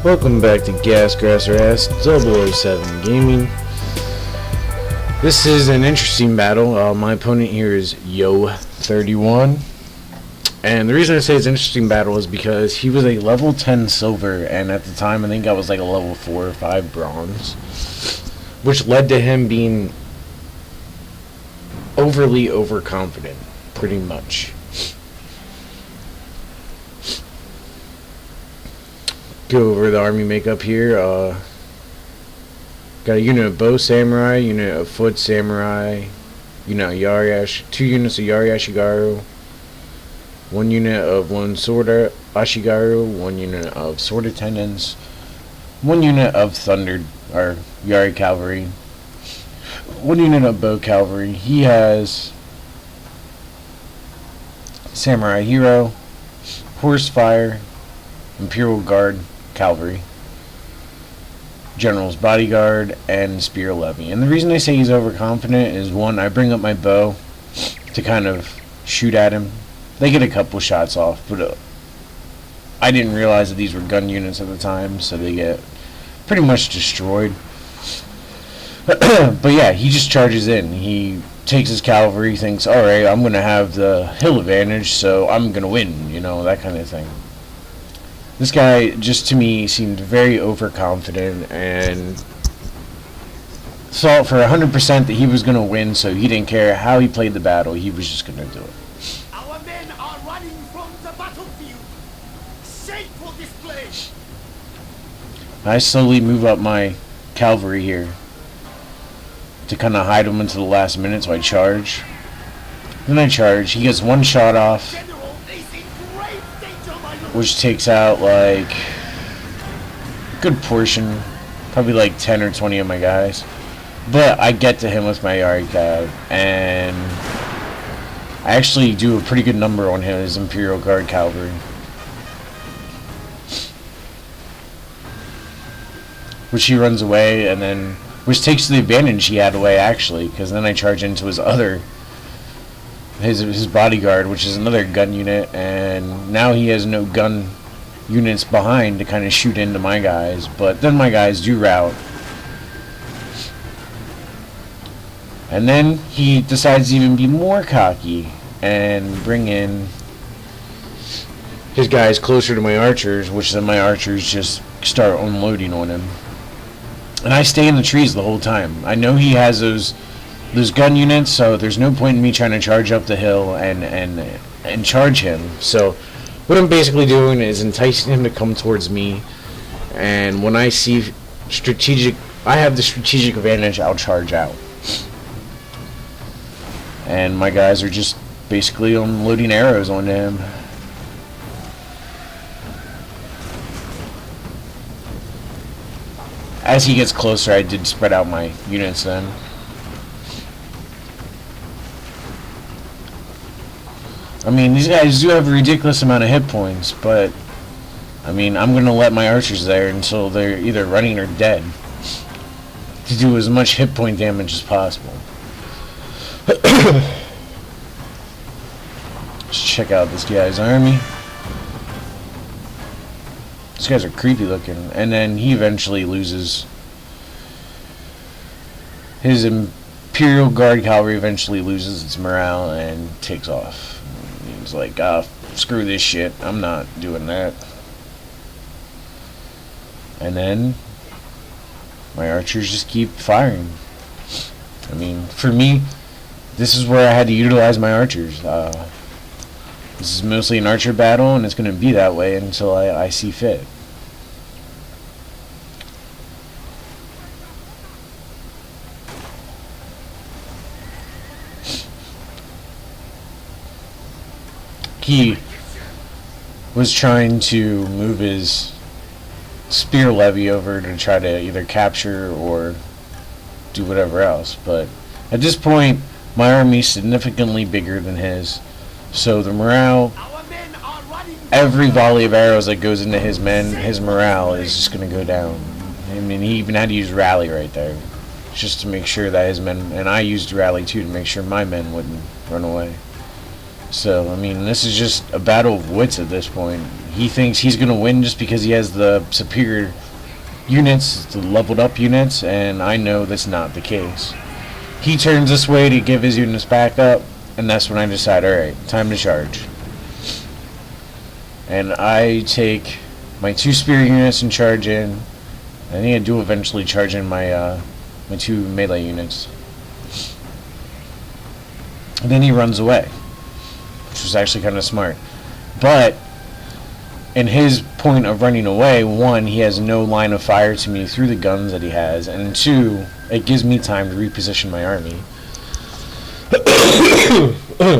Welcome back to Gas Grasser Ass 007 Gaming. This is an interesting battle. My opponent here is Yo31. And the reason I say it's an interesting battle is because he was a level 10 silver, and at the time I think I was like a level 4 or 5 bronze, which led to him being overly overconfident, pretty much. Go over the army makeup here. Got a unit of bow samurai, unit of foot samurai, unit of Yariash, 2 units of Yariashigaru, 1 unit of lone sword Ashigaru, 1 unit of sword attendants, 1 unit of thunder or Yari cavalry, 1 unit of bow cavalry. He has samurai hero, horse fire, imperial guard cavalry, general's bodyguard, and spear levy. And the reason I say he's overconfident is, one, I bring up my bow to kind of shoot at him. They get a couple shots off, but I didn't realize that these were gun units at the time, so they get pretty much destroyed. But yeah, he just charges in. He takes his cavalry, thinks, alright, I'm going to have the hill advantage, so I'm going to win, you know, that kind of thing. This guy, just to me, seemed very overconfident and thought for 100% that he was going to win, so he didn't care how he played the battle, he was just going to do it. Our men are running from the battlefield. Shameful display. I slowly move up my cavalry here to kind of hide him until the last minute, so I charge. Then I charge. He gets 1 shot off, which takes out like a good portion, probably like 10 or 20 of my guys. But I get to him with my Yari Cav, and I actually do a pretty good number on his Imperial Guard Cavalry. Which he runs away, and then, which takes the advantage he had away actually, because then I charge into his other, his bodyguard, which is another gun unit, and now he has no gun units behind to kind of shoot into my guys, but then my guys do rout. And then he decides to even be more cocky and bring in his guys closer to my archers, which then my archers just start unloading on him. And I stay in the trees the whole time. I know he has those gun units, so there's no point in me trying to charge up the hill and charge him. So what I'm basically doing is enticing him to come towards me, and when I see I have the strategic advantage, I'll charge out. And my guys are just basically unloading arrows on him. As he gets closer, I did spread out my units then. I mean, these guys do have a ridiculous amount of hit points, but I mean, I'm going to let my archers there until they're either running or dead to do as much hit point damage as possible. Let's check out this guy's army. These guys are creepy looking. And then he eventually loses. His Imperial Guard Cavalry eventually loses its morale and takes off. He's like, screw this shit. I'm not doing that. And then my archers just keep firing. I mean, for me, this is where I had to utilize my archers. This is mostly an archer battle, and it's going to be that way until I see fit. He was trying to move his spear levy over to try to either capture or do whatever else, but at this point my army is significantly bigger than his, so the morale, every volley of arrows that goes into his men, his morale is just going to go down. I mean, he even had to use rally right there just to make sure that his men, and I used rally too to make sure my men wouldn't run away. So, I mean, this is just a battle of wits at this point. He thinks he's going to win just because he has the superior units, the leveled up units, and I know that's not the case. He turns this way to give his units back up, and that's when I decide, alright, time to charge. And I take my 2 spear units and charge in. I think I do eventually charge in my my 2 melee units. And then he runs away, which was actually kind of smart. But in his point of running away, 1, he has no line of fire to me through the guns that he has, and 2, it gives me time to reposition my army.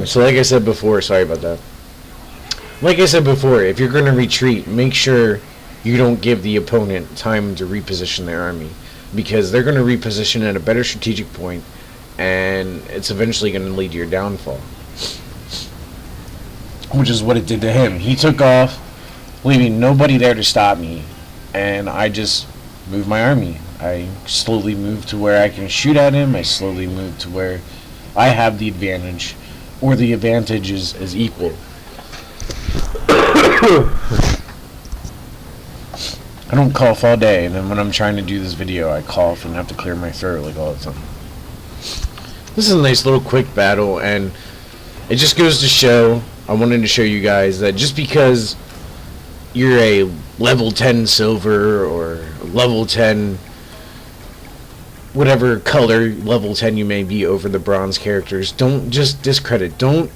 So like I said before, sorry about that. Like I said before, if you're going to retreat, make sure you don't give the opponent time to reposition their army, because they're going to reposition at a better strategic point, and it's eventually going to lead to your downfall. Which is what it did to him. He took off, leaving nobody there to stop me, and I just moved my army. I slowly moved to where I can shoot at him. I slowly moved to where I have the advantage, or the advantage is equal. I don't cough all day, and then when I'm trying to do this video, I cough and have to clear my throat like all the time. This is a nice little quick battle, and it just goes to show, I wanted to show you guys that just because you're a level 10 silver or level 10 whatever color level 10 you may be over the bronze characters, don't just discredit, don't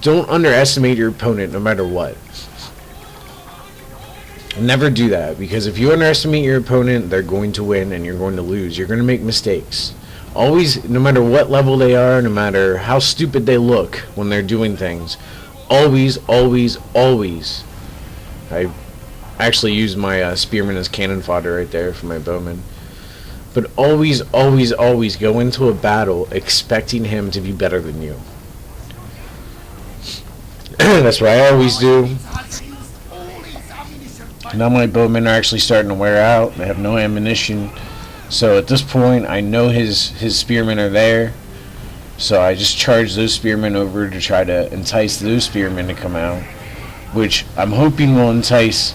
underestimate your opponent no matter what. Never do that, because if you underestimate your opponent, they're going to win and you're going to lose. You're going to make mistakes. Always, no matter what level they are, no matter how stupid they look when they're doing things, always, always, always. I actually used my spearman as cannon fodder right there for my bowman. But always, always, always go into a battle expecting him to be better than you. That's what I always do. Now my bowmen are actually starting to wear out. They have no ammunition. So at this point, I know his spearmen are there. So I just charge those spearmen over to try to entice those spearmen to come out, which I'm hoping will entice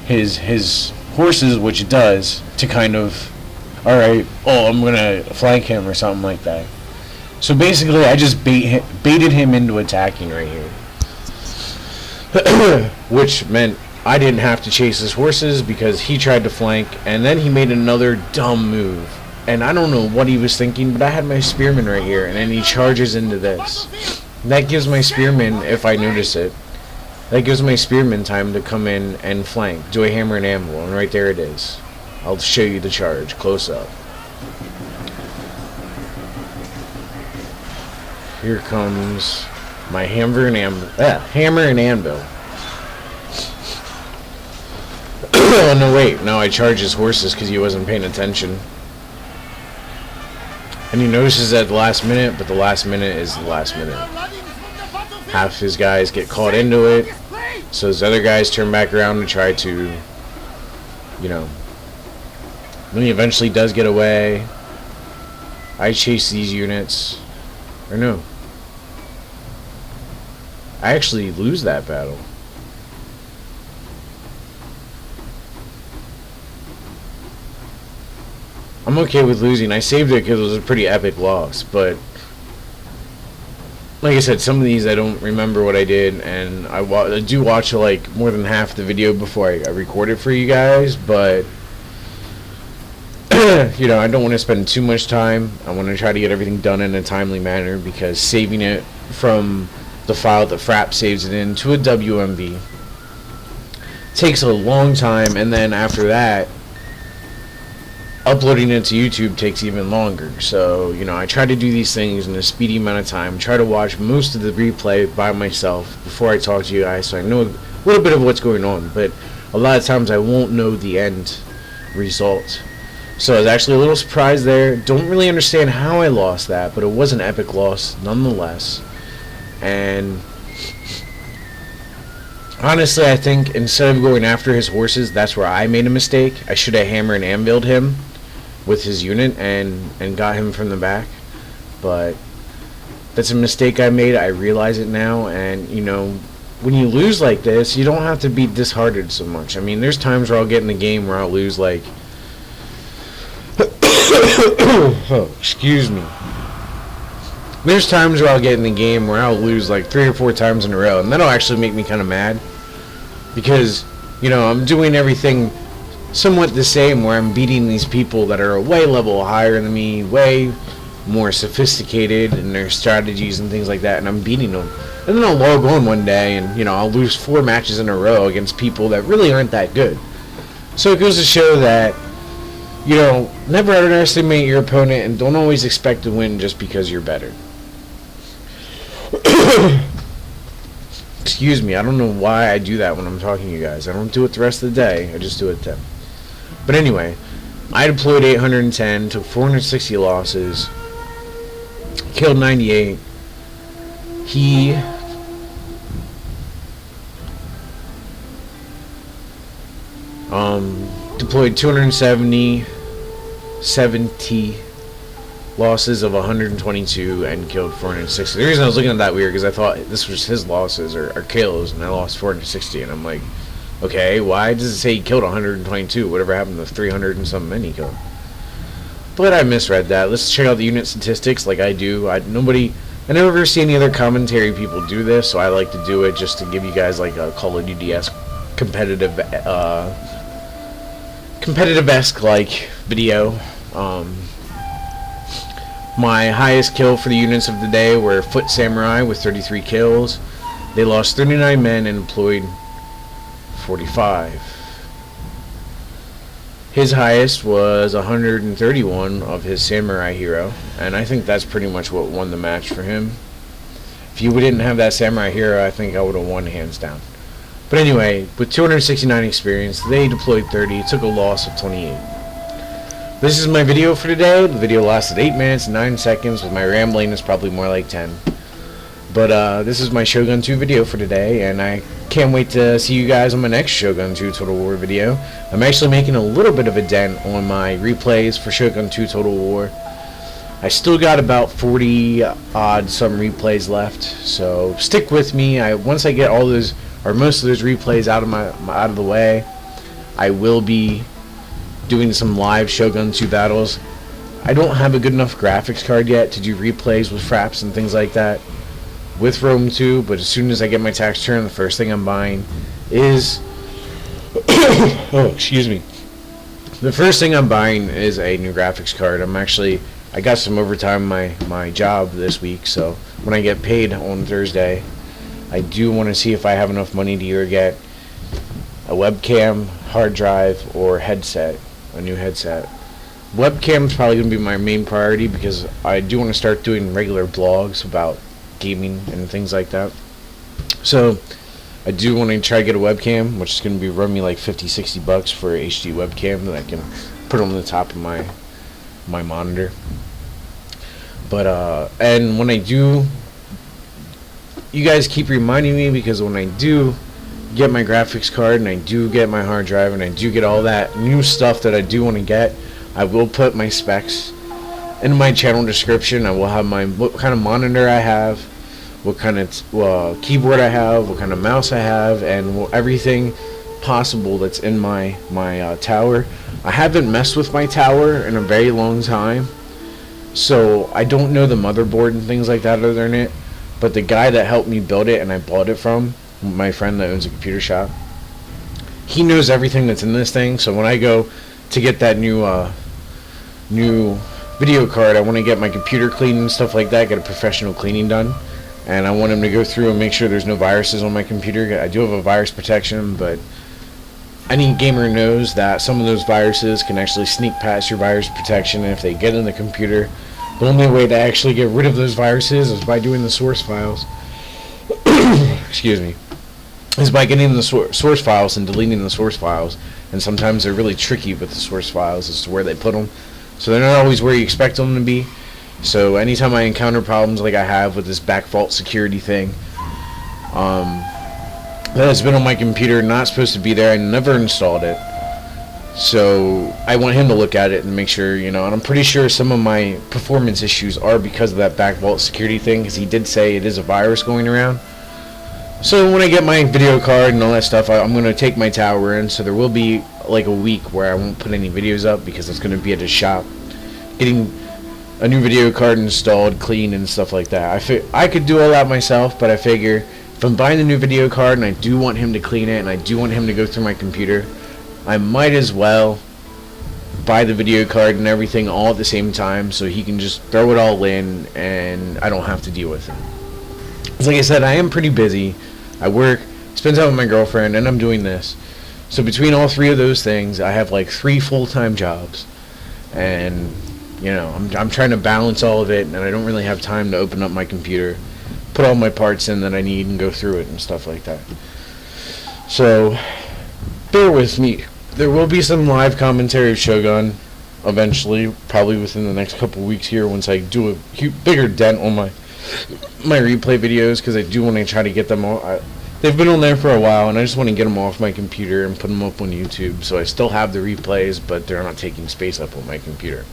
his horses, which it does, to kind of, alright, oh, I'm gonna flank him or something like that. So basically, I just baited him into attacking right here. Which meant I didn't have to chase his horses because he tried to flank, and then he made another dumb move. And I don't know what he was thinking, but I had my spearman right here, and then he charges into this. That gives my spearman, if I notice it, that gives my spearman time to come in and flank, do a hammer and anvil, and right there it is. I'll show you the charge, close up. Here comes my hammer and anvil. Oh no, wait, no, I charge his horses because he wasn't paying attention. And he notices at the last minute, but the last minute is the last minute. Half his guys get caught into it, so his other guys turn back around to try to, you know. Then he eventually does get away. I chase these units. Or no. I actually lose that battle. I'm okay with losing. I saved it because it was a pretty epic loss, but like I said, some of these I don't remember what I did, and I do watch like more than half the video before I record it for you guys, but you know, I don't want to spend too much time. I want to try to get everything done in a timely manner, because saving it from the file that Frapp saves it in to a WMV takes a long time, and then after that uploading it to YouTube takes even longer. So, you know, I try to do these things in a speedy amount of time, try to watch most of the replay by myself before I talk to you guys, so I know a little bit of what's going on, but a lot of times I won't know the end result. So I was actually a little surprised there. Don't really understand how I lost that, but it was an epic loss nonetheless. And honestly, I think instead of going after his horses, that's where I made a mistake. I should have hammer and anviled him with his unit and got him from the back. But that's a mistake I made. I realize it now, and you know, when you lose like this, you don't have to be disheartened so much. I mean, there's times where I'll get in the game where I'll lose like oh, excuse me. There's times where I'll get in the game where I'll lose like 3 or 4 times in a row, and that'll actually make me kind of mad because, you know, I'm doing everything somewhat the same, where I'm beating these people that are way level higher than me, way more sophisticated in their strategies and things like that, and I'm beating them. And then I'll log on one day and, you know, I'll lose 4 matches in a row against people that really aren't that good. So it goes to show that, you know, never underestimate your opponent and don't always expect to win just because you're better. Excuse me, I don't know why I do that when I'm talking to you guys. I don't do it the rest of the day, I just do it then. But anyway, I deployed 810, took 460 losses, killed 98. He deployed 270 losses of 122 and killed 460. The reason I was looking at that weird because I thought this was his losses or kills, and I lost 460, and I'm like, okay, why does it say he killed 122? Whatever happened to 300 and something men he killed? But I misread that. Let's check out the unit statistics like I do. I never see any other commentary people do this, so I like to do it just to give you guys like a Call of Duty-esque competitive-esque like video. My highest kill for the units of the day were Foot Samurai with 33 kills. They lost 39 men and deployed 45. His highest was 131 of his Samurai hero, and I think that's pretty much what won the match for him. If you didn't have that Samurai hero, I think I would have won hands down. But anyway, with 269 experience, they deployed 30, took a loss of 28. This is my video for today. The video lasted 8 minutes and 9 seconds, with my rambling is probably more like 10. But this is my Shogun 2 video for today, and I can't wait to see you guys on my next Shogun 2 Total War video. I'm actually making a little bit of a dent on my replays for Shogun 2 Total War. I still got about 40 odd some replays left, so stick with me. Once I get all those or most of those replays out of the way, I will be doing some live Shogun 2 battles. I don't have a good enough graphics card yet to do replays with fraps and things like that with Rome 2, but as soon as I get my tax return, the first thing I'm buying is oh, excuse me. The first thing I'm buying is a new graphics card. I got some overtime in my job this week, so when I get paid on Thursday, I do want to see if I have enough money to either get a webcam, hard drive, or headset, a new headset. Webcam is probably going to be my main priority because I do want to start doing regular blogs about gaming and things like that. So I do want to try to get a webcam, which is going to be run me like $50-60 for a HD webcam that I can put on the top of my monitor. But and when I do, you guys keep reminding me, because when I do get my graphics card and I do get my hard drive and I do get all that new stuff that I do want to get, I will put my specs in my channel description. I will have what kind of monitor I have, what kind of keyboard I have, what kind of mouse I have, and everything possible that's in my tower. I haven't messed with my tower in a very long time, so I don't know the motherboard and things like that other than it. But the guy that helped me build it and I bought it from, my friend that owns a computer shop, he knows everything that's in this thing. So when I go to get that new video card, I want to get my computer cleaned and stuff like that, get a professional cleaning done, and I want him to go through and make sure there's no viruses on my computer. I do have a virus protection, but any gamer knows that some of those viruses can actually sneak past your virus protection, and if they get in the computer, the only way to actually get rid of those viruses is by doing the source files. Excuse me. Is by getting the source files and deleting the source files. And sometimes they're really tricky with the source files as to where they put them. So they're not always where you expect them to be. So anytime I encounter problems like I have with this back vault security thing, that has been on my computer, not supposed to be there. I never installed it. So I want him to look at it and make sure, and I'm pretty sure some of my performance issues are because of that back vault security thing, because he did say it is a virus going around. So when I get my video card and all that stuff, I'm going to take my tower in, so there will be like a week where I won't put any videos up because it's going to be at a shop getting a new video card installed, cleaned, and stuff like that. I could do all that myself, but I figure if I'm buying the new video card and I do want him to clean it and I do want him to go through my computer, I might as well buy the video card and everything all at the same time so he can just throw it all in and I don't have to deal with it. Because like I said, I am pretty busy. I work, spend time with my girlfriend, and I'm doing this. So between all three of those things, I have like 3 full-time jobs. And, you know, I'm trying to balance all of it, and I don't really have time to open up my computer, put all my parts in that I need, and go through it and stuff like that. So, bear with me. There will be some live commentary of Shogun eventually, probably within the next couple weeks here, once I do a bigger dent on my replay videos, because I do want to try to get them all. They've been on there for a while, and I just want to get them off my computer and put them up on YouTube. So I still have the replays, but they're not taking space up on my computer.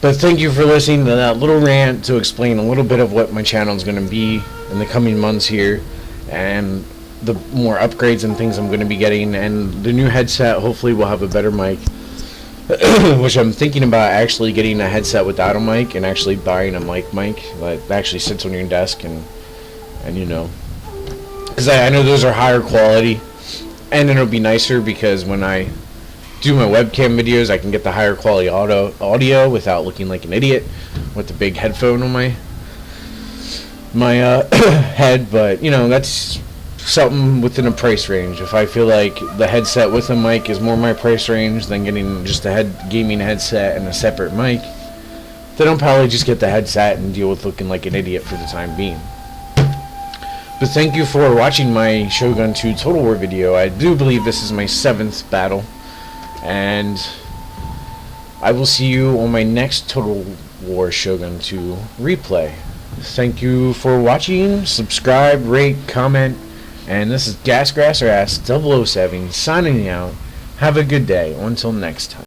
But thank you for listening to that little rant to explain a little bit of what my channel is going to be in the coming months here, and the more upgrades and things I'm going to be getting, and the new headset. Hopefully we'll have a better mic, which I'm thinking about actually getting a headset without a mic and actually buying a mic that actually sits on your desk and you know, because I know those are higher quality, and it'll be nicer because when I do my webcam videos I can get the higher quality audio without looking like an idiot with the big headphone on my head. But you know, that's something within a price range. If I feel like the headset with a mic is more my price range than getting just a gaming headset and a separate mic, then I'll probably just get the headset and deal with looking like an idiot for the time being. But thank you for watching my Shogun 2 Total War video. I do believe this is my 7th battle, and I will see you on my next Total War Shogun 2 replay. Thank you for watching. Subscribe, rate, comment. And this is Gasgrasser Ass 007 signing out. Have a good day. Until next time.